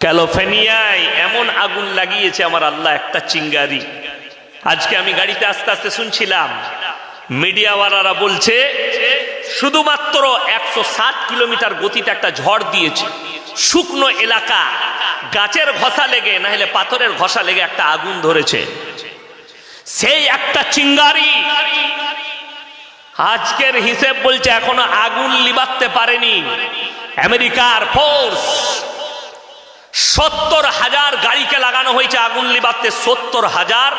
ক্যালিফোর্নিয়ায় এমন আগুন লাগিয়েছে আমার আল্লাহ, একটা চিঙ্গারি। আজকে আমি গাড়িতে আস্তে আস্তে শুনছিলাম, মিডিয়াওয়ালারা বলছে শুধুমাত্র 160 কিলোমিটার গতিতে একটা ঝড় দিয়েছে, শুকনো এলাকা, গাছের ঘষা লেগে না হলে পাথরের ঘষা লেগে একটা আগুন ধরেছে। সেই একটা চিঙ্গারি আজকের হিসেব বলছে এখনো আগুন লিবাতে পারেনি। আমেরিকার ফোর্স 70,000 গাড়িকে লাগানো হয়েছে আগুন লিবাতে, 70,000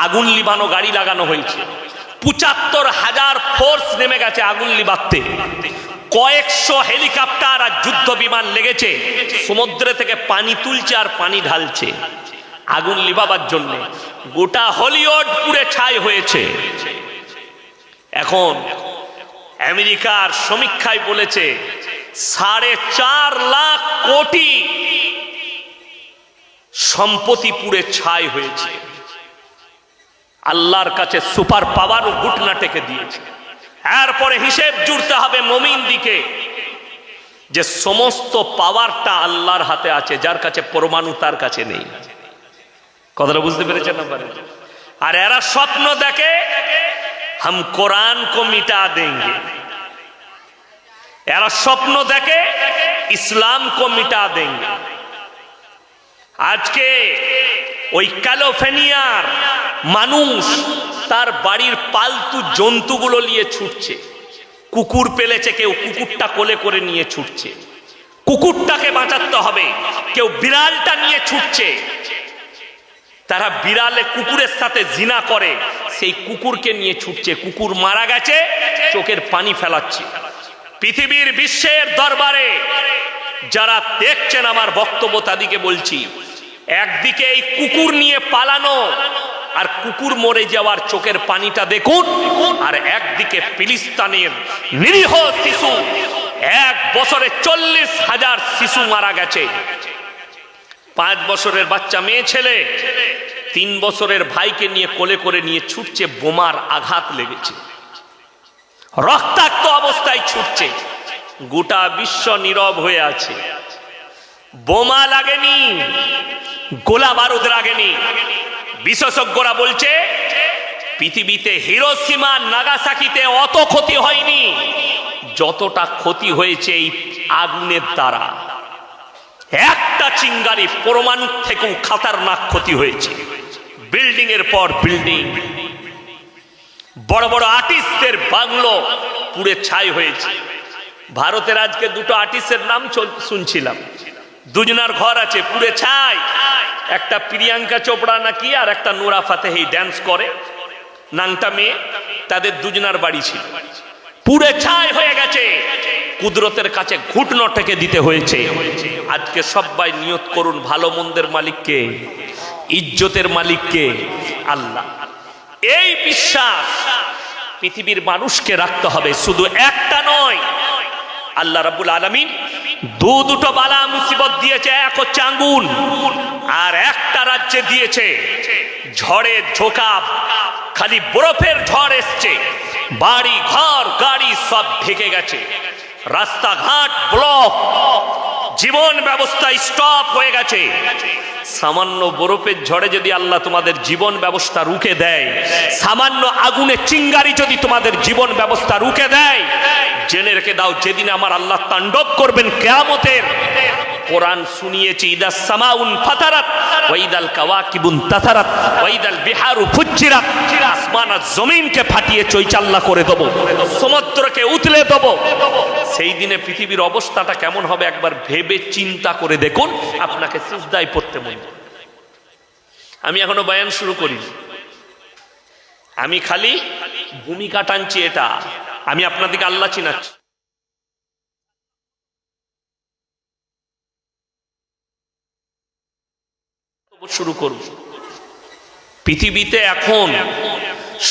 আগুন লিবানো গাড়ি লাগানো হয়েছে। 75,000 ফোর্স নেমে গেছে আগুন লিবাতে। কয়েকশো হেলিকপ্টার আর যুদ্ধ বিমান লেগেছে, সমুদ্র থেকে পানি তুলছে আর পানি ঢালছে আগুন লিবাবার জন্য। গোটা হলিউড পুড়ে ছাই হয়েছে। এখন আমেরিকার সমীক্ষায় বলেছে 4.5 লাখ কোটি সম্পত্তি পুড়ে ছাই হয়েছে। আল্লাহর কাছে সুপার পাওয়ার ও ঘুটনা টেকে দিয়েছে। এরপরে হিসেব জুড়তে হবে মুমিন দিকে যে সমস্ত পাওয়ারটা আল্লাহর হাতে আছে, যার কাছে পরমাণু তার কাছে নেই। কথাটা বুঝতে পেরেছেন না? আর এরা স্বপ্ন দেখে हम कुरान को मिटा देंगे, এরা স্বপ্ন দেখে ইসলাম को मिटा देंगे। আজকে ওই ক্যালিফোর্নিয়ার মানুষ তার বাড়ির পালতু জন্তুগুলো নিয়ে ছুটছে। কুকুর পেলেছে, কেউ কুকুরটা কোলে করে নিয়ে ছুটছে, কুকুরটাকে বাঁচাতে হবে। কেউ বিড়ালটা নিয়ে ছুটছে, তারা বিড়ালে কুকুরের সাথে জিনা করে, সেই কুকুরকে নিয়ে ছুটছে। কুকুর মারা গেছে, চোখের পানি ফেলাচ্ছে। পৃথিবীর বিশ্বের দরবারে যারা দেখছেন আমার বক্তব্য তাদেরকে বলছি, একদিকে এই কুকুর নিয়ে পালানো আর কুকুর মরে যাওয়ার চোখের পানিটা দেখুন, আর একদিকে ফিলিস্তিনের নিরীহ শিশু, 1 বছরে 40,000 শিশু মারা গেছে। 5 বছরের বাচ্চা মেয়ে ছেলে 3 বছরের ভাইকে নিয়ে কোলে করে নিয়ে ছুটছে, বোমার আঘাত লেগেছে, রক্তাক্ত অবস্থায় ছুটছে। গোটা বিশ্ব নীরব হয়ে আছে। বোমা লাগেনি, গোলা বারুদ লাগেনি। বিশেষজ্ঞরা বলছে পৃথিবীতে হিরোশিমা নাগাসাকিতে অত ক্ষতি হয়নি যতটা ক্ষতি হয়েছে এই আগুনের দ্বারা। একটা চিঙ্গারি পরমাণু থেকেও খতরনাক ক্ষতি হয়েছে। বিল্ডিং এর পর বিল্ডিং, বড় বড় আর্টিস্টদের বাংলো পুড়ে ছাই হয়েছে। ভারতের আজকে 2টো আর্টিস্টের নাম শুনছিলাম, দুজনার ঘর আছে পুড়ে ছাই। একটা প্রিয়াঙ্কা চোপড়া নাকি, আর একটা নোরা ফাতেহি ড্যান্স করে, নাংটা মেয়ে, তাদের দুজনার বাড়ি ছিল, পুড়ে ছাই হয়ে গেছে। কুদরতের কাছে ঘুটনো টেকে দিতে হয়েছে। আজকে সবাই নিয়ত করুন, ভালো মন্দের মালিককে, ইজ্জতের মালিককে আল্লাহ। এই বিশ্বাস পৃথিবীর মানুষকে রাখতে হবে, শুধু একটা নয়। আল্লাহ রাব্বুল আলামিন দুটো বালা মুসিবত দিয়েছে। এক হচ্ছে আগুন, আর একটা রাজ্যে দিয়েছে ঝড়ের ঝোঁকা। খালি বরফের ঝড় এসছে, বাড়ি ঘর গাড়ি সব ঢেকে গেছে, রাস্তাঘাট ব্লক, জীবন ব্যবস্থা স্টপ হয়ে গেছে। সামান্য বরফের ঝড়ে যদি আল্লাহ তোমাদের জীবন ব্যবস্থা রুখে দেয়, সামান্য আগুনের চিঙ্গারি যদি তোমাদের জীবন ব্যবস্থা রুখে দেয়, জেনে রেখে দাও যেদিন আমার আল্লাহ তাণ্ডব করবেন কিয়ামতের। কোরআন শুনিয়েছি, ইদাস সামাউন ফাতারাত ওয়া ইদাল কাওয়াকিবুন তাতারাত ওয়া ইদাল বিহারু ফুজ্জিরাত। আসমান আর জমিনকে ফাটিয়ে চৈচাল্লা করে দেব, সমুদ্রকে উতলে দেব। সেই দিনে পৃথিবীর অবস্থাটা কেমন হবে একবার ভেবে চিন্তা করে দেখুন, আপনাকে সিজদায় পড়তে মন। আমি এখনো বয়ান শুরু করিনি, আমি খালি ভূমিকা টানছি। এটা আমি আপনাদেরকে আল্লাহ চিনাচ্ছি। শুরু করব। পৃথিবীতে এখন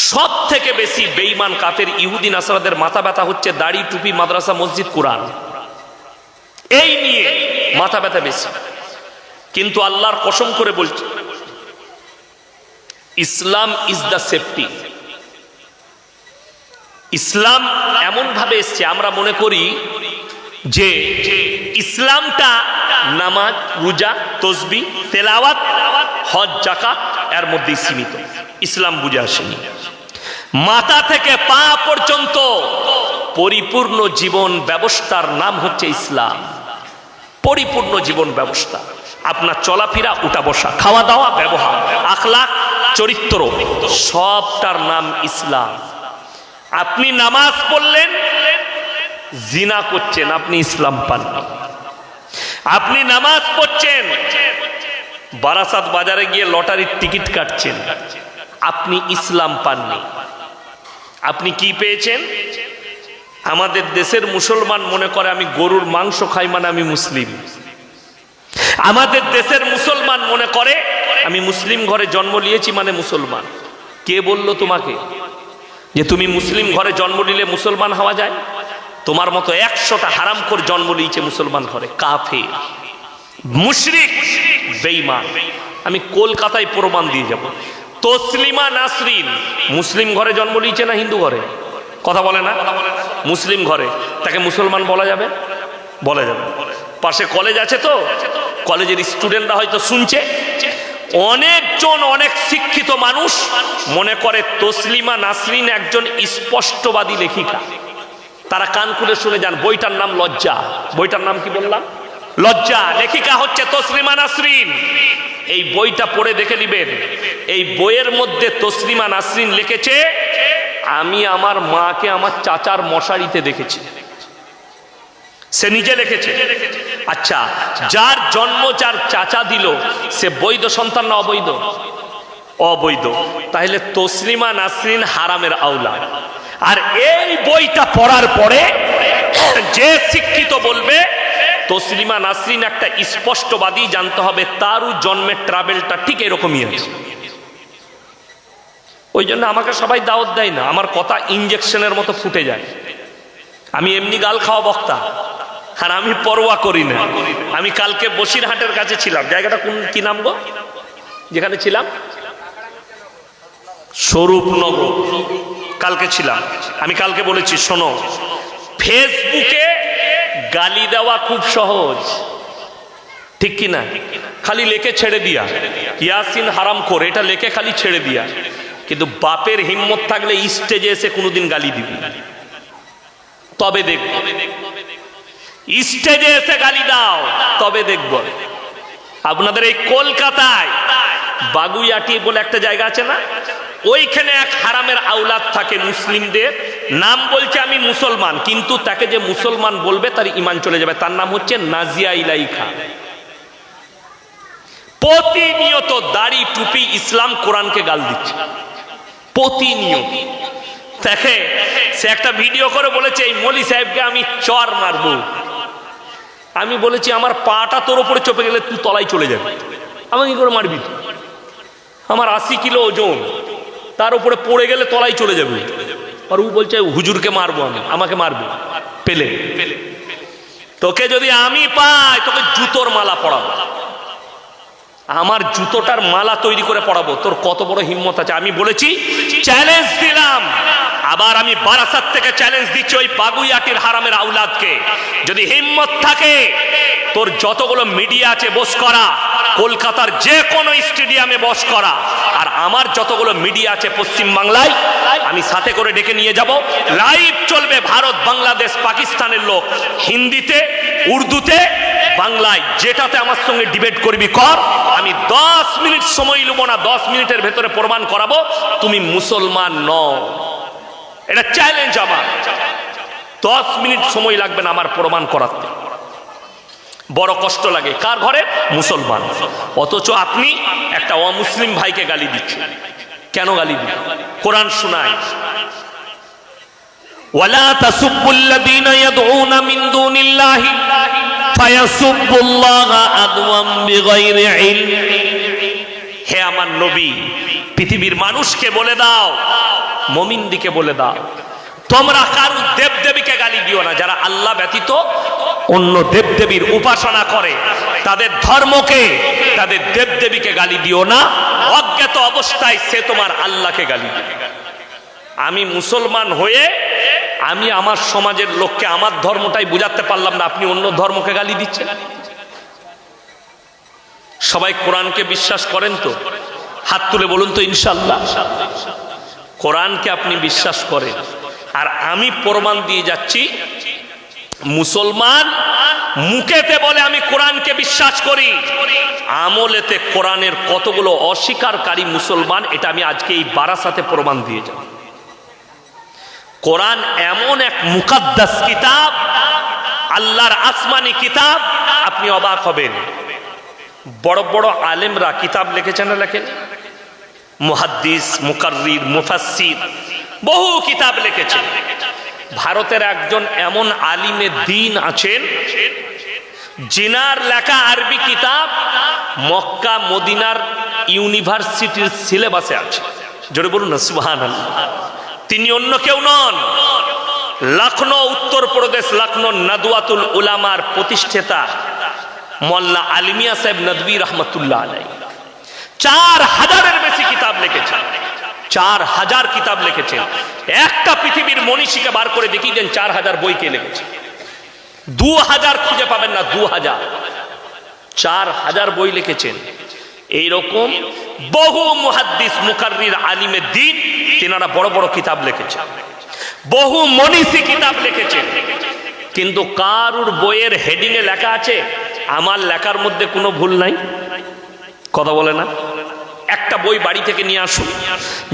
সব থেকে বেশি বেঈমান কাফের ইহুদি নাসারাদের মাথা ব্যথা হচ্ছে দাড়ি, টুপি, মাদ্রাসা, মসজিদ, কোরআন, এই নিয়ে মাথা ব্যথা বেশি। কিন্তু আল্লাহর কসম করে বলছি, ইসলাম ইজ দ্য সেফটি। ইসলাম এমন ভাবে এসছে, আমরা মনে করি যে ইসলামটা নামাজ, রোজা, তসবিহ, তেলাওয়াত, হজ, যাকাত এর মধ্যেই সীমিত। ইসলাম বুঝে আসেনি। মাথা থেকে পা পর্যন্ত পরিপূর্ণ জীবন ব্যবস্থার নাম হচ্ছে ইসলাম। পরিপূর্ণ জীবন ব্যবস্থা, আপনার চলাফেরা, উঠা বসা, খাওয়া দাওয়া, ব্যবহার, আখলাক, চরিত্র, সবটার নাম ইসলাম। আপনি নামাজ পড়লেন, জিনা করছেন, আপনি ইসলাম পান। আপনি নামাজ পড়ছেন, বারাসাত বাজারে গিয়ে লটারির টিকিট কাটছেন, আপনি ইসলাম পাননি। আপনি কি পেয়েছেন? আমাদের দেশের মুসলমান মনে করে আমি গরুর মাংস খাই মানে আমি মুসলিম। আমাদের দেশের মুসলমান মনে করে আমি মুসলিম ঘরে জন্ম নিয়েছি মানে মুসলমান। কে বলল তোমাকে যে তুমি মুসলিম ঘরে জন্ম নিলে মুসলমান হওয়া যায়? তোমার মতো 100টা হারামখোর জন্ম নিয়েছে মুসলমান ঘরে, কাফের, মুশরিক, বেঈমান। আমি কলকাতায় প্রমাণ দিয়ে যাব। তসলিমা নাসরিন মুসলিম ঘরে জন্ম নিয়েছে না হিন্দু ঘরে? কথা বলে না? মুসলিম ঘরে। তাকে মুসলমান বলা যাবে? বলা যাবে। পাশে কলেজ আছে তো, কলেজের স্টুডেন্টরা হয়তো শুনছে, অনেকজন অনেক শিক্ষিত মানুষ মনে করে তসলিমা নাসরিন একজন স্পষ্টবাদী লেখিকা। তারা কান খুলে শুনে যান, বইটার নাম লজ্জা। বইটার নাম কি বললাম? লজ্জা। লেখিকা হচ্ছে তসলিমা নাসরিন। এই বইটা পড়ে দেখে নিবেন, এই বইয়ের মধ্যে তসলিমা নাসরিন লিখেছে, আমি আমার মাকে আমার চাচার মশারিতে দেখেছি। সে নিজে লিখেছে। আচ্ছা, যার জন্ম যার চাচা দিল সে বৈধ সন্তান না অবৈধ? অবৈধ। তাহলে তসলিমা নাসরিন হারামের আওলা। আর এই বইটা পড়ার পরে যে শিক্ষিত বলবে তসলিমা নাসরিন একটা স্পষ্টবাদী, জানতে হবে তারও জন্মের ট্রাভেলটা ঠিক এরকমই আছে। ওই জন্য আমাকে সবাই দাওয়াত দেয় না, আমার কথা ইঞ্জেকশনের মতো ফুটে যায়। আমি এমনি গাল খাওয়া বক্তা, আর আমি পরোয়া করি না। আমি কালকে বসিরহাটের কাছে ছিলাম, জায়গাটা কোন কি নাম গো যেখানে ছিলাম? স্বরূপনগর। কালকে ছিলাম। আমি কালকে বলেছি, শোনো, ফেসবুকে গালি দেওয়া খুব সহজ, ঠিক কি না? খালি লেখে ছেড়ে দিয়া, ইয়াসিন হারাম করে, এটা লেখে খালি ছেড়ে দিয়া। কিন্তু বাপের হিম্মত থাকলে স্টেজে এসে কোনোদিন গালি দিবি, তবে দেখব। স্টেজে এসে গালি দাও, তবে দেখব। আপনাদের এই কলকাতায় বাগুইয়াটি বলে একটা জায়গা আছে না, ওইখানে এক হারামের আওলাদ থাকে মুসলিমদের, নাম বলছে আমি মুসলমান, কিন্তু তাকে যে মুসলমান বলবে তার ঈমান চলে যাবে। তার নাম হচ্ছে নাজিয়া ইলাই খান। প্রতিনিয়ত দাড়ি, টুপি, ইসলাম, কোরআনকে গাল দিচ্ছে প্রতিনিয়ত। দেখে সে একটা ভিডিও করে বলেছে, এই মলি সাহেবকে আমি চর মারবো। আমি বলেছি, আমার পাটা তোর উপরে চেপে গেলে তুই তলায় চলে যাবে, আমাকে কি করে মারবি? আমার 80 কিলো ওজন, তার উপরে পড়ে গেলে তলায় চলে যাবে। আর ও বলছে হুজুরকে মারবো, আমি আমাকে মারবো পেলে। তোকে যদি আমি পাই তোকে জুতোর মালা পরাবো, আমার জুতোটার মালা তৈরি করে পড়াবো। তোর কত বড় হিম্মত আছে? আমি বলেছি, চ্যালেঞ্জ দিলাম। আবার আমি বারাসাত থেকে চ্যালেঞ্জ দিচ্ছি ওই বাগুইয়াটির হারামের আওলাদকে, যদি হিম্মত থাকে তোর যতগুলো মিডিয়া আছে বস করা, কলকাতার যে কোনো স্টেডিয়ামে বস করা। আর আমার যতগুলো মিডিয়া আছে পশ্চিম বাংলায় আমি সাথে করে ডেকে নিয়ে যাব, লাইভ চলবে। ভারত, বাংলাদেশ, পাকিস্তানের লোক, হিন্দিতে, উর্দুতে, বাংলায়, যেটাতে আমার সঙ্গে ডিবেট করবি কর। আমি 10 মিনিট সময় নেব না, 10 মিনিটের ভেতরে প্রমাণ করাবো তুমি মুসলমান নও। এটা চ্যালেঞ্জ আমার। 10 মিনিট সময় লাগবে না আমার প্রমাণ করাতে। বড় কষ্ট লাগে কার ঘরে? মুসলমান। অথচ আপনি একটা অমুসলিম ভাইকে গালি দিচ্ছেন। কেন গালি দিন? কোরআন শোনায়, ওয়ালা তাসুবুল্লাযীনা ইয়াদউনা মিন দুনিল্লাহি ফায়াসুবুল্লাহা আদওয়াম বিগাইরি ইলম। হে আমার নবী, পৃথিবীর মানুষকে বলে দাও, মুমিনদিকে বলে দাও, তোমরা কারো দেবদেবীকে গালি দিও না। যারা আল্লাহ ব্যতীত অন্য দেবদেবীর উপাসনা করে তাদের ধর্মকে, তাদের দেবদেবীকে গালি দিও না। অজ্ঞাত অবস্থায় সে তোমার আল্লাহকে গালি দিবে। আমি মুসলমান হয়ে আমি আমার সমাজের লোককে আমার ধর্মটাই বুঝাতে পারলাম না, আপনি অন্য ধর্মকে গালি দিচ্ছেন। সবাই কোরআনকে বিশ্বাস করেন তো? হাত তুলে বলুন তো ইনশাআল্লাহ। কোরআনকে আপনি বিশ্বাস করেন, আর আমি প্রমাণ দিয়ে যাচ্ছি মুসলমান মুখেতে বলে আমি কোরআনকে বিশ্বাস করি, আমলেতে কোরআনের কতগুলো অস্বীকারী মুসলমান, এটা আমি আজকে এই বারাসাতে প্রমাণ দিয়ে যাব। কোরআন এমন এক মুকাদ্দাস কিতাব, আল্লাহর আসমানি কিতাব, আপনি অবাক হবেন। বড় বড় আলেমরা কিতাব লিখেছেন না লেখেন? মুহাদ্দিস, মুকাররির, মুফাসসির বহু কিতাব লিখেছেন। ভারতের একজন এমন আলিমে দ্বীন আছেন জিনার লেখা আরবি কিতাব মক্কা মদিনার ইউনিভার্সিটির সিলেবাসে আছে। জোরে বলুন না সুবহানাল্লাহ। তিনি অন্য কেউ নন, লখনৌ উত্তরপ্রদেশ লখনৌ নাদওয়াতুল উলামার প্রতিষ্ঠাতা মোল্লা আলমিয়া সাহেব নদভী রহমতুল্লাহ আলাইহি 4000-এর বেশি কিতাব লিখেছেন। 4000 কিতাব লিখেছেন। একটা পৃথিবীর মনীষীকে বার করে দেখিয়ে দেন 4000 বই কে লিখেছে। 2000 খুঁজে পাবেন না, 2000। 4000 বই লিখেছেন। এইরকম বহু মুহাদ্দিস, মুকাররির, আলিমে দ্বীন, তিনারা বড় বড় কিতাব লিখেছেন, বহু মনীষী কিতাব লিখেছেন। কিন্তু কারুর বইয়ের হেডিং এ লেখা আছে আমার লেখার মধ্যে কোনো ভুল নাই? কথা বলে না? একটা বই বাড়ি থেকে নিয়ে আসুন।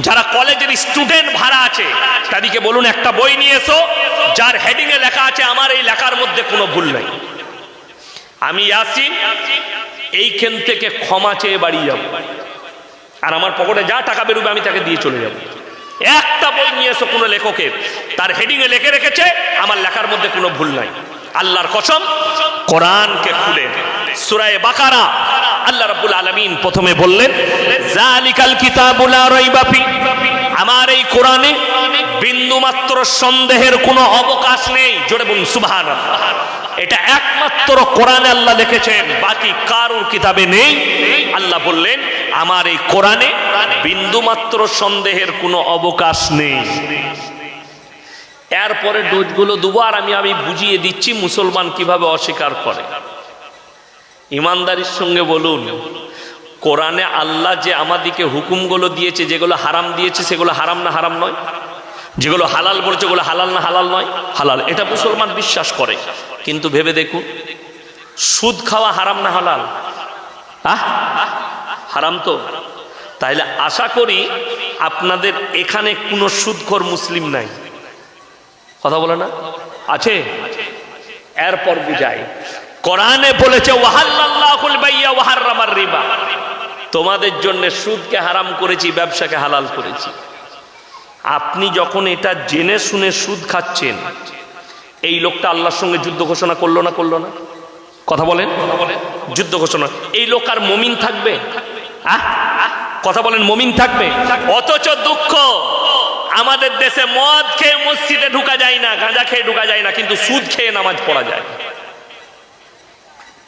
যারা কলেজের স্টুডেন্ট ভাড়া আছে তাদেরকে বলুন একটা বই নিয়ে এসো যার হেডিং এ লেখা আছে আমার এই লেখার মধ্যে কোনো ভুল নাই। আমি ইয়াসিন এইখান থেকে ক্ষমা চেয়ে বাড়ি যাব, আর আমার পকেটে যা টাকা বেরোবে আমি তাকে দিয়ে চলে যাব। একটা বই নিয়ে এসো কোনো লেখকের, তার হেডিং এ লিখে রেখেছে আমার লেখার মধ্যে কোনো ভুল নাই। আল্লাহর কসম, কোরআনকে খুলে সূরা বাকারা আল্লাহ রাব্বুল আলামিন প্রথমে বললেন যালিকাল কিতাবু লা রাইবা ফি, আমার এই কোরআনে বিন্দুমাত্র সন্দেহের কোনো অবকাশ নেই। জোরে বলুন সুবহানাল্লাহ। এটা একমাত্র কোরআনে আল্লাহ লিখেছেন, বাকি কারোর কিতাবে নেই। আল্লাহ বললেন আমার এই কোরআনে বিন্দুমাত্র সন্দেহের কোনো অবকাশ নেই। এরপরে ডোজগুলো দুবার আমি বুঝিয়ে দিচ্ছি মুসলমান কিভাবে অস্বীকার করে। ইমানদারির সঙ্গে বলুন, কোরআনে আল্লাহ যে আমাদেরকে হুকুমগুলো দিয়েছে, যেগুলো হারাম দিয়েছে সেগুলো হারাম না হারাম নয়? যেগুলো হালাল বলছে ওগুলো হালাল না হালাল নয়? হালাল। এটা মুসলমান বিশ্বাস করে। কিন্তু ভেবে দেখুন, সুদ খাওয়া হারাম না হালাল? হারাম তো। তাইলে আশা করি আপনাদের এখানে কোনো সুদখোর মুসলিম নাই। কথা বলে না? আছে? এরপর বুঝাই, কোরআনে বলেছে ওয়াহাল্লাল্লাহুল বাইয়া ওয়া হাররামার রিবা, তোমাদের জন্য সুদকে হারাম করেছি, ব্যবসাকে হালাল করেছি। আপনি যখন এটা জেনে শুনে সুদ খাচ্ছেন, এই লোকটা আল্লাহর সঙ্গে যুদ্ধ ঘোষণা করলো না করলো না? কথা বলেন। যুদ্ধ ঘোষণা। এই লোক আর মুমিন থাকবে? কথা বলেন, মুমিন থাকবে? অথচ দুঃখ, আমাদের দেশে মদ খেয়ে মসজিদে ঢুকা যায় না, গাঁজা খেয়ে ঢুকা যায় না, কিন্তু সুদ খেয়ে নামাজ পড়া যায়।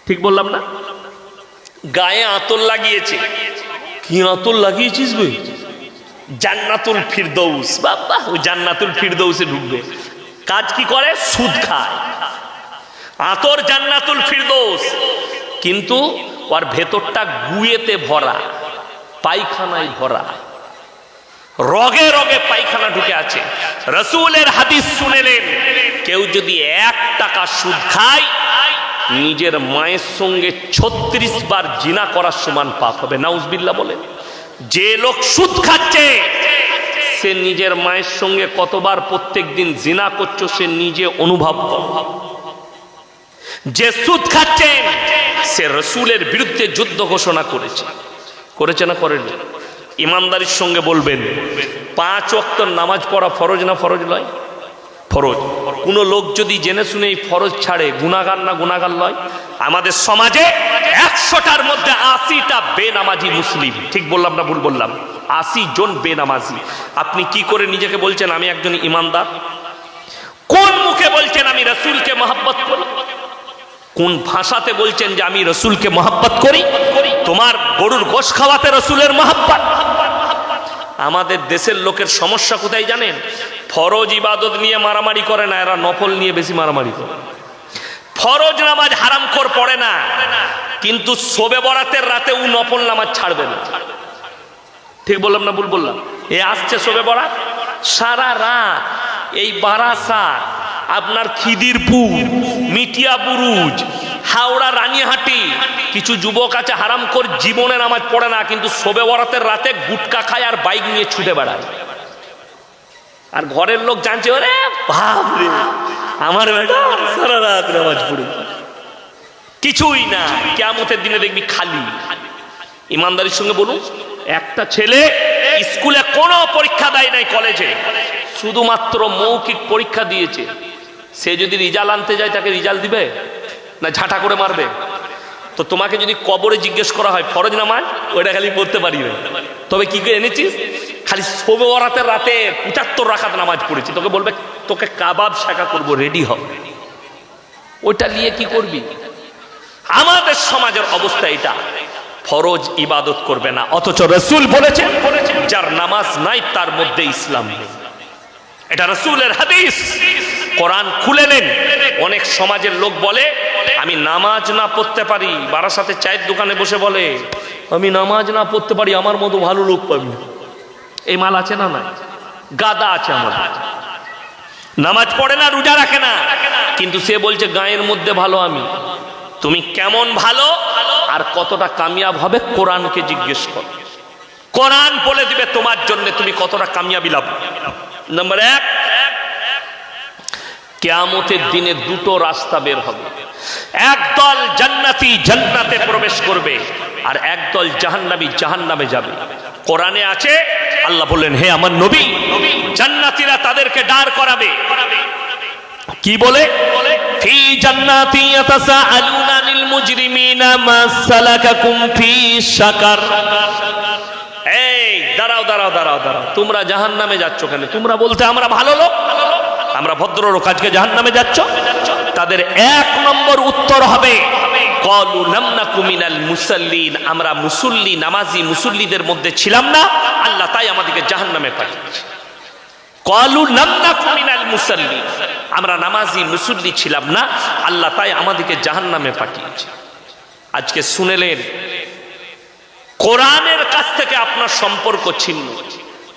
ঠিক বললাম না? গায়ে আতর লাগিয়েছে। কি আতর লাগিয়েছিস ভাই? জান্নাতুল ফিরদৌস। বাবা, ও জান্নাতুল ফিরদৌসে ঢুকবে। কাজ কি করে? সুদ খায়। আতর জান্নাতুল ফিরদৌস, কিন্তু ওর ভেতরটা গুয়েতে ভরা, পায়খানায় ভরা, রগে রগে পায়খানা ঢুকে আছে। রাসূলের হাদিস শুনেলেন, কেউ যদি 1 টাকা সুদ খায় নিজের মায়ের সঙ্গে 36 বার জিনা করার সমান পাপ হবে। নাউজুবিল্লাহ বলেন। যে লোক সুদ খাচ্ছে সে নিজের মায়ের সঙ্গে কতবার প্রত্যেক দিন জিনা করছে সে নিজে অনুভব করে। যে সুদ খাচ্ছেন সে রাসূলের বিরুদ্ধে যুদ্ধ ঘোষণা করেছে। করেছে না করেনি? ইমানদারির সঙ্গে বলবেন, 5 ওয়াক্ত নামাজ পড়া ফরজ না ফরজ নয়? ফরজ। কোন লোক যদি জেনে শুনে এই ফরজ ছাড়ে, গুনাহগার না গুনাহগার নয়? আমাদের সমাজে 100টার মধ্যে 80টা বেনামাজি মুসলিম। ঠিক বললাম না ভুল বললাম? 80 জন বেনামাজি। আপনি কি করে নিজেকে বলছেন আমি একজন ইমানদার? কোন মুখে বলছেন আমি রাসূলকে মহব্বত করি? কোন ভাষাতে বলছেন যে আমি রাসূলকে মহব্বত করি? তোমার গরুর গোশত খাওয়াতে রাসূলের মহব্বত। আমাদের দেশের লোকের সমস্যা কোথায় জানেন? ফরজ ইবাদত নিয়ে মারামারি করে না, এরা নফল নিয়ে বেশি মারামারি করে। ফরজ নামাজ হারামখোর পড়ে না, কিন্তু শবে বরাতের রাতে ও নফল নামাজ ছাড়বে না। ঠিক বললাম না ভুল বললাম? এ আসছে শবে বরাত, সারা রাত এই বারাসাত, আপনার খিদিরপুর, মিটিয়া বুরুজ, হাওড়া রানীহাটি, কিছু যুবক আছে হারামখোর, জীবনে নামাজ পড়ে না, কিন্তু শবে বরাতের রাতে গুটকা খায় আর বাইক নিয়ে ছুটে বেড়ায়। আর ঘরের লোক জানছে, ওরে বাপরে আমার বেটা সারা রাত নামাজ পড়ে। কিছুই না, কিয়ামতের দিনে দেখবি খালি। ইমানদারির সঙ্গে বলুন, একটা ছেলে স্কুলে কোনো পরীক্ষা দেয় নাই, কলেজে শুধুমাত্র মৌখিক পরীক্ষা দিয়েছে, সে যদি রেজাল্ট আনতে যায় তাকে রেজাল্ট দিবে না ঝাঁটা করে মারবে? তো তোমাকে যদি কবরে জিজ্ঞেস করা হয় ফরজ নামাজ, ওইটা খালি পড়তে পারি না, তবে কি করে এনেছিস? খালি শবে বরাতের রাতে ৭৫ রাকাত নামাজ পড়েছি। তোকে বলবে তোকে কাবাব শাখা করবো, রেডি হবে। ওইটা নিয়ে কি করবি? আমাদের সমাজের অবস্থা এটা, ফরজ ইবাদত করবে না, অথচ রাসূল বলেছেন যার নামাজ নাই তার মধ্যে ইসলাম নেই। এটা রাসূলের হাদিস। কোরআন খুলে নেন। অনেক সমাজের লোক বলে আমি নামাজ না পড়তে পারি, বারাসাতে চায়ের দোকানে বসে বলে আমি নামাজ না পড়তে পারি, আমার মতো ভালো লোক পাবি। এই মাল আছে না? না, গাদা আছে আমার। নামাজ পড়ে না, রোজা রাখে না, কিন্তু সে বলছে গায়ের মধ্যে ভালো আমি। তুমি কেমন ভালো আর কতটা কামিয়াব হবে কোরআনকে জিজ্ঞেস কর। কোরআন বলে দিবে তোমার জন্য তুমি কতটা কামিয়াবি লাভ। নম্বর 1, কিয়ামতের দিনে দুটো রাস্তা বের হবে। একদল জান্নাতি জান্নাতে প্রবেশ করবে, আর একদল জাহান্নামী জাহান্নামে যাবে। কোরআনে আছে, আল্লাহ বললেন হে আমার নবী, জান্নাতীরা তাদেরকে দাঁড় করাবে। কি বলে? ফি জান্নাতি ইয়াতাসাআলুনা আনিল মুজরিমিনা মা সালাকাকুম ফি সাকার। এই দাঁড়াও দাঁড়াও দাঁড়াও দাঁড়াও, তোমরা জাহান্নামে যাচ্ছ কেন? তোমরা বলতে আমরা ভালো লোক, আমরা ভদ্র লোক, আজকে জাহান্নামে যাচ্ছ? তাদের 1 নম্বর উত্তর হবে ক্বালু লাম নাকু মিনাল মুসাল্লিন, আমরা মুসল্লি নামাজি মুসল্লিদের মধ্যে ছিলাম না, আল্লাহ তাই আমাদেরকে জাহান্নামে পাঠিয়েছে। ক্বালু লাম নাকু মিনাল মুসাল্লিন, আমরা নামাজি মুসল্লি ছিলাম না, আল্লাহ তাই আমাদেরকে জাহান্নামে পাঠিয়েছে। আজকে শুনেলেন, কোরআনের কাছ থেকে আপনার সম্পর্ক ছিন্ন।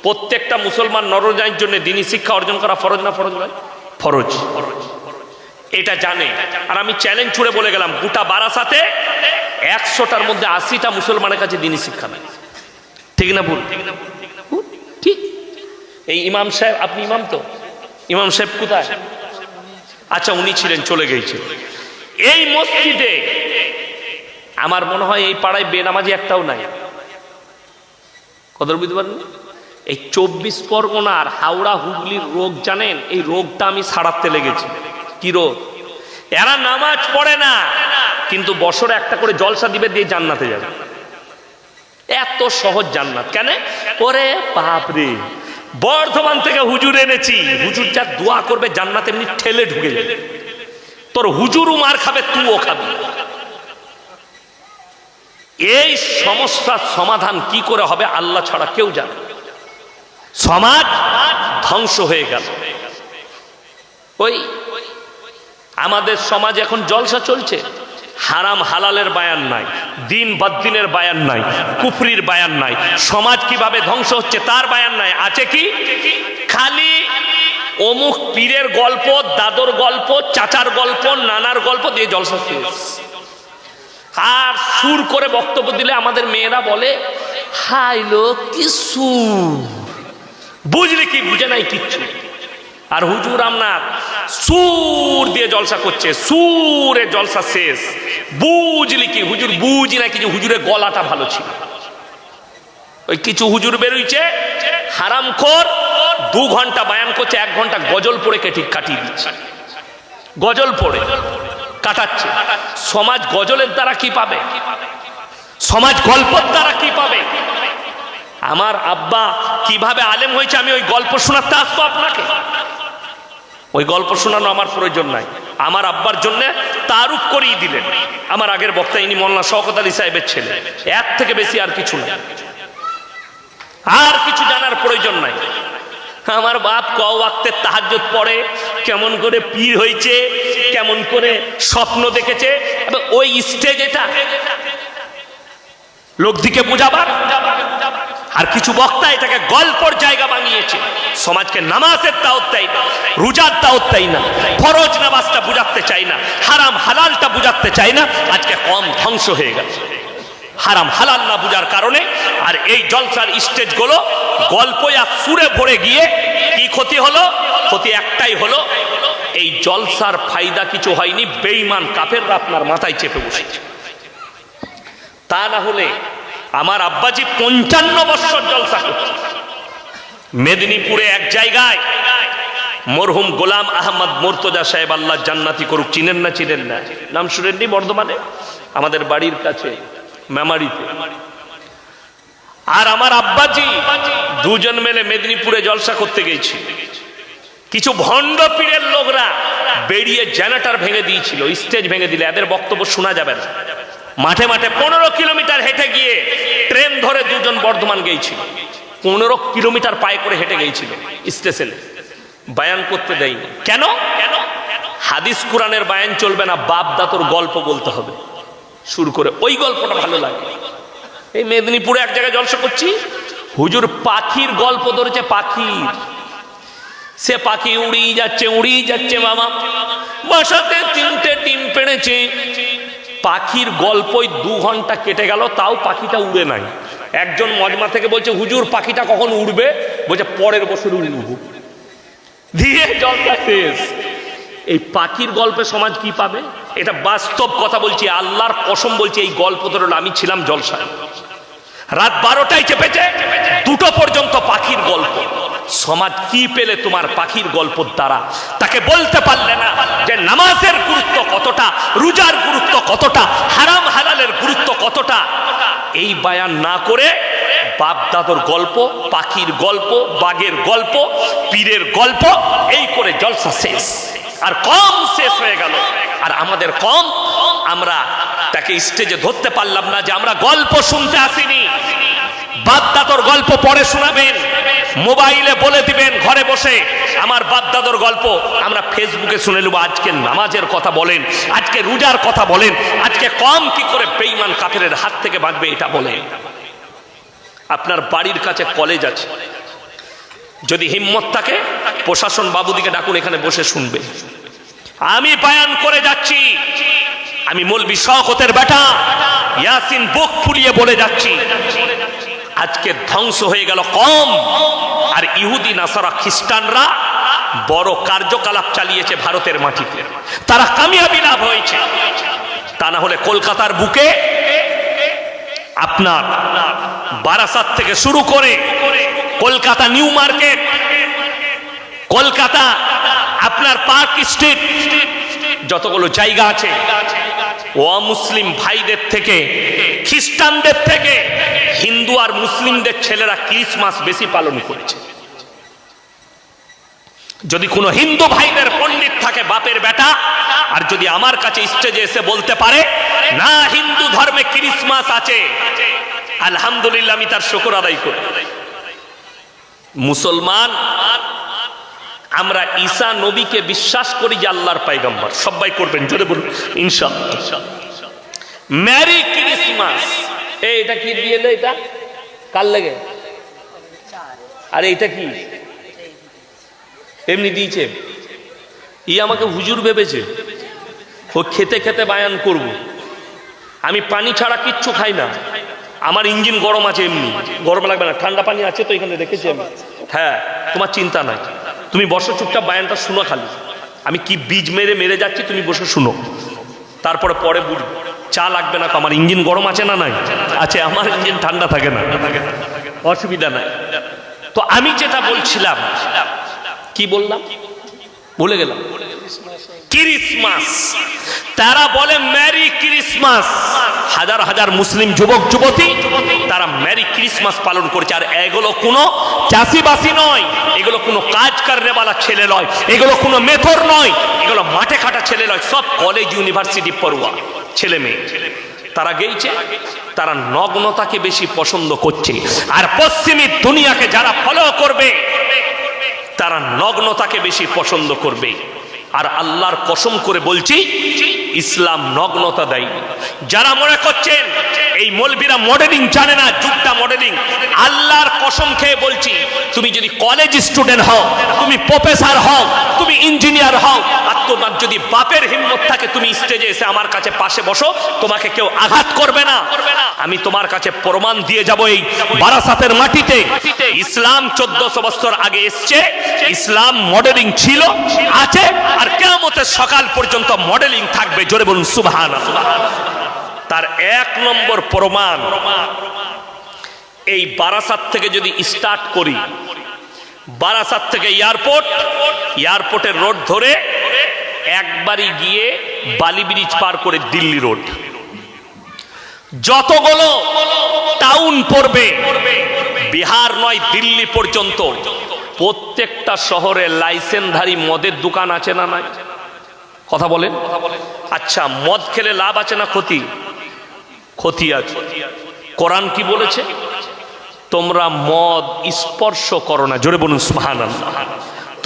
প্রত্যেকটা মুসলমান নরনারীর জন্য দ্বীনি শিক্ষা অর্জন করা ফরজ না ফরজ নয়? ফরজ। এটা জানে। আর আমি চ্যালেঞ্জ ছুড়ে বলে গেলাম, গোটা বারাসাতে 100টার মধ্যে 80টা মুসলমানের কাছে দ্বীনি শিক্ষা নেই। ঠিক না ভুল? ঠিক। এই ইমাম সাহেব, আপনি ইমাম তো? ইমাম সাহেব কোথায়? আচ্ছা, উনি ছিলেন, চলে গেছে। এই মসজিদে আমার মনে হয় এই পাড়ায় বেনামাজি একটাও নাই। কত বুঝতে পারেন? এই 24 পরগনার হাওড়া হুগলির রোগ জানেন? এই রোগটা আমি সারাতে লেগেছি। কি রোগ? এরা নামাজ পড়ে না, কিন্তু বছরে একটা করে জলসা দিবে, দিয়ে জান্নাতে যাবে। এত সহজ জান্নাত কেন? ওরে বাপরে, বর্ধমান থেকে হুজুর এনেছি, হুজুর যা দোয়া করবে জান্নাতে এমনি ঠেলে ঢুকে যাবে। তোর হুজুরও মার খাবে, তুইও খাবি। এই সমস্যার সমাধান কি করে হবে আল্লাহ ছাড়া কেউ জানে। সমাজ ধ্বংস হয়ে গেল। ওই আমাদের সমাজ এখন জলসা চলছে, হারাম হালালের বায়ান নাই, দিন বদ্দিনের বায়ান নাই, কুফরির বায়ান নাই। সমাজ কিভাবে ধ্বংস হচ্ছে তার বায়ান নাই। আছে কি? খালি অমুক পীরের গল্প, দাদর গল্প, চাচার গল্প, নানার গল্প দিয়ে জলসা শেষ। আর সুর করে বক্তব্য দিলে আমাদের মেয়েরা বলে হাই লোক কি সুর, বুঝলি কি? বুঝে নাই কিচ্ছু। আর হুজুর আপনার সুর দিয়ে জলসা করছে, সুরে জলসা শেষ। বুঝলি কি? হুজুর বুঝি না কিছু, হুজুরের গলাটা ভালো ছিল। ওই কিছু হুজুর বেরোইছে হারামখোর, 2 ঘন্টা বায়ান করছে, 1 ঘন্টা গজল পড়ে কাটিয়ে দিচ্ছে। গজল পড়ে কাটাচ্ছে। সমাজ গজলের দ্বারা কি পাবে? সমাজ গল্পের দ্বারা কি পাবে? আমার আব্বা কিভাবে আলেম হয়েছে আমি ওই গল্প শোনাতে আসবো আপনাকে? ওই গল্প শোনানো আমার প্রয়োজন নাই। আমার আব্বার জন্য তারুফ করিয়ে দিলেন আমার আগের বক্তা, ইনি মোল্লা শওকত আলী সাহেবের ছেলে। এর থেকে বেশি আর কিছু না, আর কিছু জানার প্রয়োজন নাই। আমার বাপ ক ওয়াক্তে তাহাজ্জুদ পড়ে, কেমন করে পীর হয়েছে, কেমন করে স্বপ্ন দেখেছে। ওই স্টেজ এটা লোক দিকে বোঝাবার। আর কিছু বক্তা এটাকে গল্পর জায়গা বানিয়েছে, সমাজকে নামাজের দাওয়াত দেয় না, রোজার দাওয়াত দেয় না, ফরজ নামাজটা বুঝাতে চাই না, হারাম হালালটা বুঝাতে চাই না। আজকে কম ধ্বংস হয়ে গেছে হারাম হালাল না বুঝার কারণে। আর এই জলসার স্টেজগুলো গল্প আর সুরে ভরে গিয়ে কি ক্ষতি হলো? ক্ষতি একটাই হলো, এই জলসার ফায়দা কিছু হয়নি, বেঈমান কাফেররা আপনার মাথায় চেপে বসেছে। তা না হলে আমার আব্বাজি 55 বছর জলসা করছে মেদিনীপুরে এক জায়গায়। মরহুম গোলাম আহমদ মুর্তজা সাহেব, আল্লাহ জান্নাতি করুক, চিনেন না? চিনেন না? নাম শুনেননি? বর্ধমানে আমাদের বাড়ির কাছে মেমারিতে। আর আমার আব্বাজি দুজন মিলে মেদিনীপুরে জলসা করতে গেছি। কিছু ভণ্ড পীরের লোকরা বেরিয়ে জেনারেটর ভেঙে দিয়েছিল, স্টেজ ভেঙে দিলে এদের বক্তব্য শোনা যাবে না। মাঠে মাঠে 15 কিলোমিটার হেঁটে গিয়ে ট্রেন ধরে দুজন বর্ধমান গিয়েছিল। 15 কিলোমিটার পায়ে করে হেঁটে গিয়েছিল স্টেশনে, বায়ান করতে দেয়নি। কেন? হাদিস কোরআনের বায়ান চলবে না, বাপ দাতর গল্প বলতে হবে শুরু করে। ওই গল্পটা ভালো লাগে। এই মেদিনীপুরে এক জায়গায় জলসা করছি, হুজুর পাখির গল্প ধরেছে। পাখির, সে পাখি উড়িয়ে যাচ্ছে বাবা, বাসাতে 3টে ডিম পেড়েছে। পাখির গল্পই 2 ঘন্টা কেটে গেল, তাও পাখিটা উড়ে নাই। একজন মজমা থেকে বলছে, হুজুর পাখিটা কখন উড়বে? বলছে পরের বছর উড়ব। দিয়ে জলসা শেষ। এই পাখির গল্পে সমাজ কি পাবে? এটা বাস্তব কথা বলছি, আল্লাহর কসম বলছি। এই গল্প ধরে আমি ছিলাম জলসায়, রাত 12টায় চেপেছে, 2টো পর্যন্ত পাখির গল্প। সমাজ কি পেলে তোমার পাখির গল্পের দ্বারা? তাকে বলতে পারলে না যে নামাজের গুরুত্ব কতটা, রোজার গুরুত্ব কতটা, হারাম হালালের গুরুত্ব কতটা। এই বায়ান না করে বাপ দাদর গল্প, পাখির গল্প, বাঘের গল্প, পীরের গল্প, এই করে জলসা শেষ। আর কম শেষ হয়ে গেল। আর আমাদের কম, আমরা তাকে স্টেজে ধরতে পারলাম না যে আমরা গল্প শুনতে আসিনি। বাপ দাদর গল্প পড়ে শোনাবেন, মোবাইলে বলে দিবেন ঘরে বসে আমার বাপ দাদর গল্প। আমরা ফেসবুকে শুনে নেব। আজকে নামাজের কথা বলেন, আজকে রোজার কথা বলেন, আজকে কম কি করে বেঈমান কাফেরের হাত থেকে বাঁচবে এটা বলেন। আপনার বাড়ির কাছে কলেজ আছে, যদি হিম্মত থাকে প্রশাসন বাবুদিকে ডাকুন, এখানে বসে শুনবে। আমি বায়ান করে যাচ্ছি, আমি মৌলবি শওকতের বেটা, ইয়াসিন বুক ফুলিয়ে বলে যাচ্ছি। আজকে ধ্বংস হয়ে গেল কম, আর ইহুদি নাসারা খ্রিস্টানরা বড় কার্যকলাপ চালিয়েছে ভারতের মাটিতে। তারা কামিয়াবি লাভ হয়েছে। তা না হলে কলকাতার বুকে আপনার বারাসাত থেকে শুরু করে কলকাতা নিউ মার্কেট, কলকাতা আপনার পার্ক স্ট্রিট, যতগুলো জায়গা আছে, অমুসলিম ভাইদের থেকে, খ্রিস্টানদের থেকে হিন্দু আর মুসলিমদের ছেলেরা ক্রিসমাস বেশি পালন করেছে। যদি কোনো হিন্দু ভাইদের পণ্ডিত থাকে বাপের বেটা, আর যদি আমার কাছে স্টেজে এসে বলতে পারে না হিন্দু ধর্মে ক্রিসমাস আছে, আলহামদুলিল্লাহ, আমি তার শুকর আদায় করি। মুসলমান আমরা ঈসা নবীকে বিশ্বাস করি যে আল্লাহর পয়গম্বর। সবাই করবেন, জোরে বলুন ইনশাআল্লাহ। Merry Christmas. এটা কি দিয়ে এলো? এটা কার লাগে? আরে এটা কি এমনি দিয়েছে? আমাকে হুজুর ভেবেছে, ও খেতে খেতে বায়ান করব। আমি পানি ছাড়া কিচ্ছু খাই না, আমার ইঞ্জিন গরম আছে, এমনি গরম লাগবে না, ঠান্ডা পানি আছে তো এখানে রেখেছি আমি। হ্যাঁ, তোমার চিন্তা নাই, তুমি বসো চুপচাপ, বায়ানটা শুনো খালি। আমি কি বীজ মেরে যাচ্ছি, তুমি বসে শুনো, তারপরে পরে বুঝবো। চা লাগবে না, আমার ইঞ্জিন গরম আছে না? নাই আছে, আমার ইঞ্জিন ঠান্ডা থাকে না, অসুবিধা নাই। তো আমি যেটা বলছিলাম, কি বললাম ভুলে গেলাম। ক্রিসমাস, তারা বলে মেরি ক্রিসমাস। হাজার হাজার মুসলিম যুবক যুবতী তারা মেরি ক্রিসমাস পালন করছে। আর এগুলো কোনো চাষিবাসী নয়, এগুলো কোনো কাজ করনেওয়ালা ছেলে নয়, এগুলো কোনো মেথর নয়, এগুলো মাঠে খাটা ছেলে নয়, সব কলেজ ইউনিভার্সিটি পড়ুয়া ছেলে মেয়ে। তারা গেইছে, তারা নগ্নতাকে বেশি পছন্দ করছে। আর পশ্চিমী দুনিয়াকে যারা ফলো করবে, তারা নগ্নতাকে বেশি পছন্দ করবে। আর আল্লাহর কসম করে বলছি, ইসলাম নগ্নতা দেয়নি। যারা মনে করছেন এই মৌলবীরা মডেলিং জানে না, যুগটা মডেলিং, আল্লাহর কসম খেয়ে বলছি, তুমি যদি কলেজ স্টুডেন্ট হও, তুমি প্রফেসর হও, তুমি ইঞ্জিনিয়ার হও, আর তোমার যদি বাপের হিম্মত থাকে, তুমি স্টেজে এসে আমার কাছে পাশে বসো, তোমাকে কেউ আঘাত করবে না। আমি তোমার কাছে প্রমাণ দিয়ে যাব। এই বারাসাতের মাটিতে ইসলাম 1400 বছর আগে এসছে, ইসলাম মডেলিং ছিল, আছে, আর কিয়ামতের সকাল পর্যন্ত মডেলিং থাকবে। জোরে বলুন সুবহানাল্লাহ। তার এক নম্বর প্রমাণ, এই বারাসাত থেকে যদি স্টার্ট করি, বারাসাত থেকে এয়ারপোর্ট, এয়ারপোর্টের রোড ধরে একবারই গিয়ে বালি ব্রিজ পার করে দিল্লি রোড, যতগুলো টাউন পড়বে, বিহার নয় দিল্লি পর্যন্ত, প্রত্যেকটা শহরে লাইসেন্সধারী মদের দোকান আছে না নাই? কথা বলেন। আচ্ছা, মদ খেলে লাভ আছে না ক্ষতি? ক্ষতি আছে। কোরআন কি বলেছে? তোমরা মদ স্পর্শ করো না। জোরে বলুন সুবহানাল্লাহ।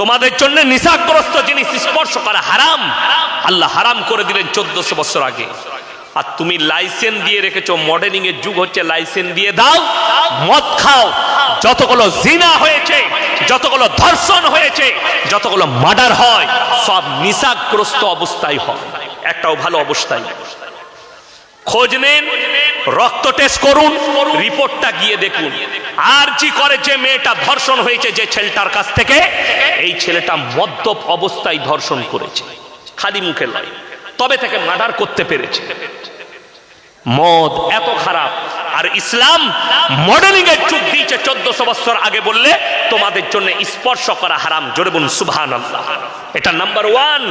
তোমাদের জন্য নিশাগ্রস্ত জিনিস স্পর্শ করা হারাম। আল্লাহ হারাম করে দিলেন 1400 বছর আগে। আর তুমি লাইসেন্স দিয়ে রেখেছো, মডেলিং এর যুগ হচ্ছে, লাইসেন্স দিয়ে দাও, মদ খাও। যতগুলো জিনা হয়েছে, যতগুলো ধর্ষণ হয়েছে, যতগুলো মার্ডার হয়, সব নিশাগ্রস্ত অবস্থায় হয়, একটাও ভালো অবস্থায়। খোঁজ নেন, রক্ত টেস্ট করুন, রিপোর্টটা গিয়ে দেখুন। আর জি করে যে মেয়েটা ধর্ষণ হয়েছে যে ছেলেটার কাছ থেকে, এই ছেলেটা মদ্যপ অবস্থায় ধর্ষণ করেছে, খালি মুখে নয়, তবে থেকে মার্ডার করতে পেরেছে। মদ এত খারাপ। আর ইসলাম মডেলিং এর যুগ দিয়েছে 1400 বছর আগে, বললে তোমাদের জন্য স্পর্শ করা হারাম। জোরে বলুন সুবহানাল্লাহ। এটা নাম্বার 1।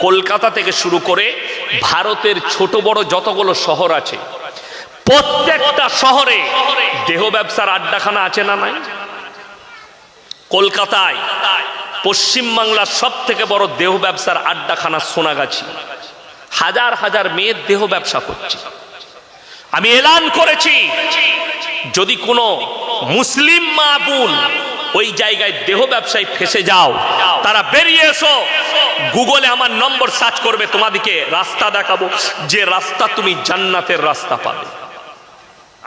কলকাতা থেকে শুরু করে ভারতের ছোট বড় যতগুলো শহর আছে, প্রত্যেকটা শহরে দেহ ব্যবসার আড্ডাখানা আছে না নাই? কলকাতায় পশ্চিমবাংলার সব থেকে বড় দেহ ব্যবসার আড্ডাখানা সোনাগাছি, হাজার হাজার মেয়ের দেহ ব্যবসা করছে। আমি এলান করেছি, যদি কোনো মুসলিম মা বোন ওই জায়গায় দেহ ব্যবসায় ফেসে যাও, তারা বেরিয়ে এসো, গুগলে আমার নম্বর সার্চ করবে, তোমাদেরকে রাস্তা দেখাবো, যে রাস্তা তুমি জান্নাতের রাস্তা পাবে।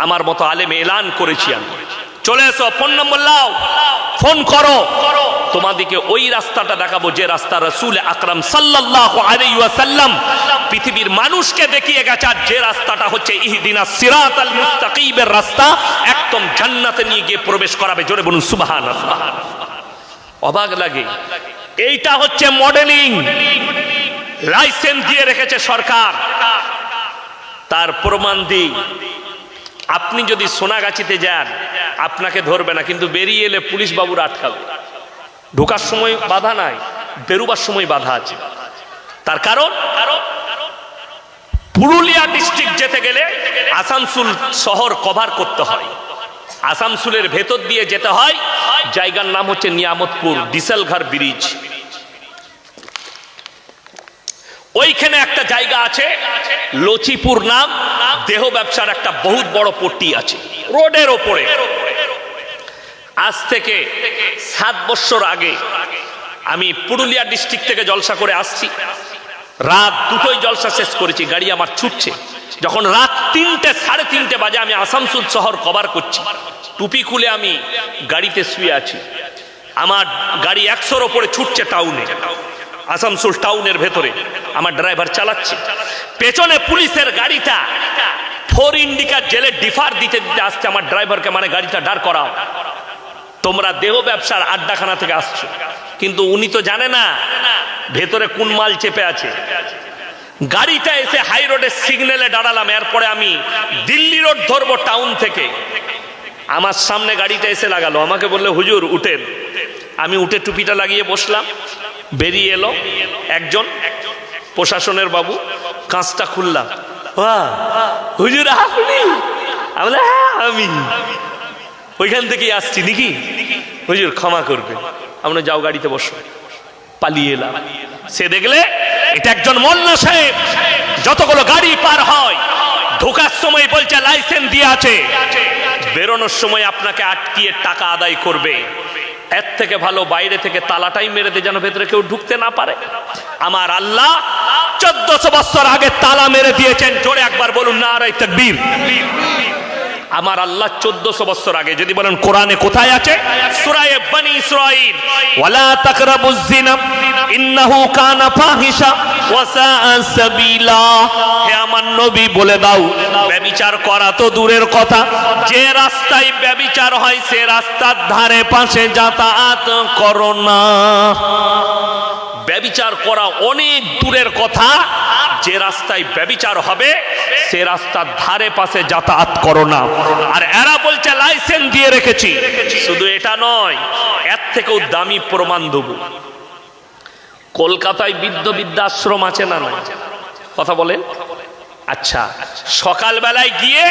আমার মতো আলেম এলান করেছি আমি। চলে এসো, ফোন নম্বর লাও, ফোন করো, তোমাদেরকে ওই রাস্তাটা দেখাবো যে রাস্তা রাসূল আকরাম সাল্লাল্লাহু আলাইহি ওয়াসাল্লাম পৃথিবীর মানুষকে দেখিয়ে গেছে। আর যে রাস্তাটা হচ্ছে ইহদিনাস সিরাতাল মুস্তাকিমের রাস্তা, একদম জান্নাতে নিয়ে গিয়ে প্রবেশ করাবে। জোরে বলুন সুবহানাল্লাহ। অবাক লাগে। এইটা হচ্ছে মডেলিং, লাইসেন্স দিয়ে রেখেছে সরকার। তার প্রমাণ দিই, আপনি যদি সোনাগাছিতে যান, আপনাকে ধরবে না, কিন্তু বেরিয়ে এলে পুলিশ বাবুরা আটকাবে। ঢোকার সময় বাধা নাই, বেরোবার সময় বাধা আছে। তার কারণ, পুরুলিয়া ডিস্ট্রিক্ট যেতে গেলে আসানসোল শহর কভার করতে হয়, আসানসোলের ভেতর দিয়ে যেতে হয়। জায়গার নাম হচ্ছে নিয়ামতপুর, ডিসেলঘাট ব্রিজ। ওইখানে একটা জায়গা আছে লচিপুর নাম, দেহ ব্যবসার একটা বহুত বড় পট্টি আছে রোডের ওপরে। আজ থেকে 7 বছর আগে আমি পুরুলিয়া ডিস্ট্রিক্ট থেকে জলসা করে আসছি। রাত 2টোয় জলসা শেষ করেছি, গাড়ি আমার ছুটছে। যখন রাত 3টে, 3:30 বাজে, আমি আসানসোল শহর কভার করছি। টুপি খুলে আমি গাড়িতে শুয়ে আছি। আমার গাড়ি 100-র ওপরে ছুটছে টাউনে, আসানসোল টাউনের ভেতরে। আমার ড্রাইভার চালাচ্ছে, পেছনে পুলিশের গাড়িটা 4 ইন্ডিকার জেলে ডিফার দিতে দিতে আসছে। আমার ড্রাইভারকে মানে গাড়িটা দাঁড় করাও, তোমরা দেহ ব্যবসার আড্ডাখানা থেকে আসছো। কিন্তু উনি তো জানে না ভেতরে কোন মাল চেপে আছে। গাড়িটা এসে হাই রোডের সিগন্যালে দাঁড়ালাম। এরপরে আমি দিল্লি রোড ধরবো টাউন থেকে। আমার সামনে গাড়িটা এসে লাগালো, আমাকে বললে হুজুর উঠেন। আমি উঠে টুপিটা লাগিয়ে বসলাম। বেরিয়ে এলো একজন প্রশাসনের বাবু, কাঁচটা খুললাম। হুজুর আপনি? আমি ওইখান থেকেই আসছি নাকি? হুজুর ক্ষমা করবে। আমরা যাও গাড়িতে বসো। পালিয়ে এলাম। সে দেখলে এটা একজন মোল্লা সাহেব। যতগুলো গাড়ি পার হয়, ঢোকার সময় বলছে লাইসেন্স দিয়ে আছে, বেরোনোর সময় আপনাকে আটকিয়ে টাকা আদায় করবে। এর থেকে ভালো বাইরে থেকে তালাটাই মেরে দিয়ে যেন ভেতরে কেউ ঢুকতে না পারে। আমার আল্লাহ 1400 বছর আগে তালা মেরে দিয়েছেন, জোরে একবার বলুন নারায়ে তাকবীর। আমার আল্লাহ 1400 বছর আগে, যদি বলেন কোরআনে কোথায় আছে? সূরা বনী ইসরাঈল, ওয়ালা তাকরাবুজ জিনা ইন্নাহু কানা ফাহিশা ওয়া সাআ সাবিলা। হে আমার নবী বলে দাও, ব্যভিচার করা তো দূরের কথা, যে রাস্তায় ব্যভিচার হয় সে রাস্তার ধারে পাশে যাতায়াত করো না। ব্যভিচার করা অনেক দূরের কথা, যে রাস্তায় ব্যভিচার হবে সে রাস্তার ধারে পাশে যাতায়াত করো না। আর এরা বলছে লাইসেন্স দিয়ে রেখেছি। শুধু এটা নয়, এর থেকেও দামি প্রমাণ দেব। কলকাতায় বৃদ্ধাশ্রম আছে না নাই? কথা বলেন। আচ্ছা, সকালবেলায় গিয়ে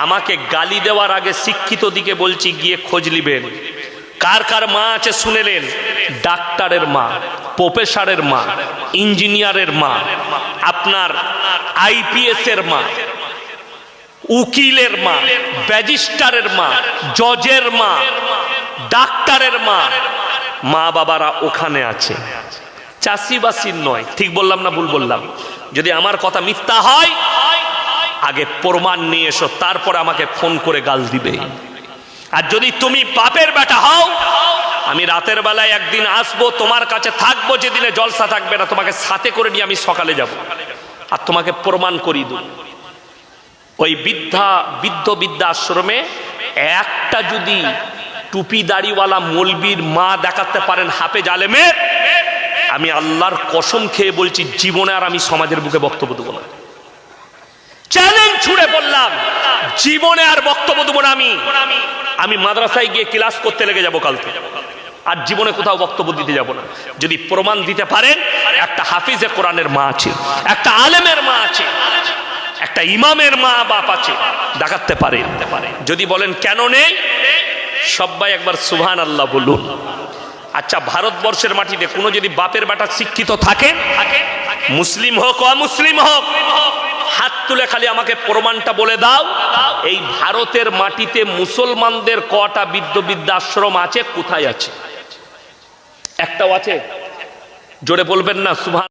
আমাকে গালি দেওয়ার আগে শিক্ষিত দিকে বলছি, গিয়ে খোঁজ নিবেন কার কার মা আছে শুনেলেন। ডাক্তারের মা, প্রফেসরের মা, ইঞ্জিনিয়ারের মা, আপনার আইপিএস এর মা, উকিলের মা, ব্যারিস্টারের মা, জজের মা, ডাক্তারের মা, মা বাবারা ওখানে আছে, চাষিবাসীর নয়। ঠিক বললাম না ভুল বললাম? যদি আমার কথা মিথ্যা হয় আগে প্রমাণ নিয়ে এসো, তারপরে আমাকে ফোন করে গাল দিবে। আর যদি তুমি বাপের বেটা হও, আমি রাতের বেলায় একদিন আসবো, তোমার কাছে থাকবো, যেদিনে জলসা থাকবে না তোমাকে সাথে করে নিয়ে আমি সকালে যাব আর তোমাকে প্রমাণ করিয়ে দেব। ওই বৃদ্ধাশ্রমে একটা যদি টুপি দাড়িওয়ালা মৌলবীর মা দেখাতে পারেন হাফেজ আলেমের, আমি আল্লাহর কসম খেয়ে বলছি জীবনে আর আমি সমাজের বুকে বক্তব্য দেবো না। চ্যালেঞ্জ ছুড়ে বললাম, জীবনে আর বক্তব্য দেবো না। আমি মাদ্রাসায় গিয়ে ক্লাস করতে লেগে যাবো কালকে, আর জীবনে কোথাও বক্তব্য দিতে যাব না। যদি প্রমাণ দিতে পারেন একটা হাফিজে কোরআনের মা আছে, একটা আলেমের মা আছে, একটা ইমামের মা বাপ আছে, দেখাতে পারেন। যদি বলেন কেন নেই, সবাই একবার সুবহানাল্লাহ বলুন। আচ্ছা, ভারতবর্ষের মাটিতে কোনো যদি বাপের বেটা শিক্ষিত থাকে, মুসলিম হোক অমুসলিম হোক, হাত তুলে খালি আমাকে প্রমাণটা বলে দাও, এই ভারতের মাটিতে মুসলমানদের কটা বৃদ্ধাশ্রম আছে, কোথায় আছে? একটাও আছে? জোরে বলবেন না সুবহান।